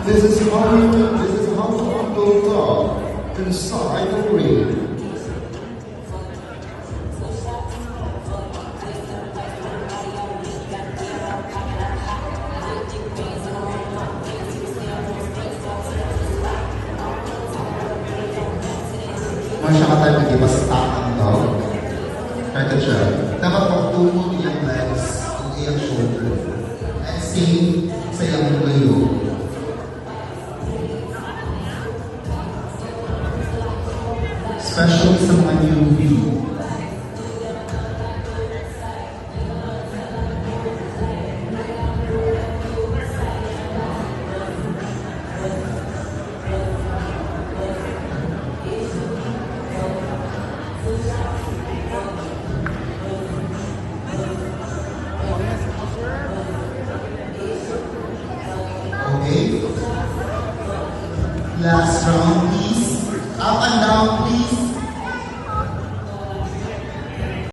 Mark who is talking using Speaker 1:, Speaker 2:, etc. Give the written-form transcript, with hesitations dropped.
Speaker 1: This is how to go up inside the ring. Masya ka tayo mag-iba sa takang daw. Kaya siya. Dapat magtulog yung legs, ang iyang shoulder. And same sa iyang layo. Especially sa mga newbie. Okay. Last round.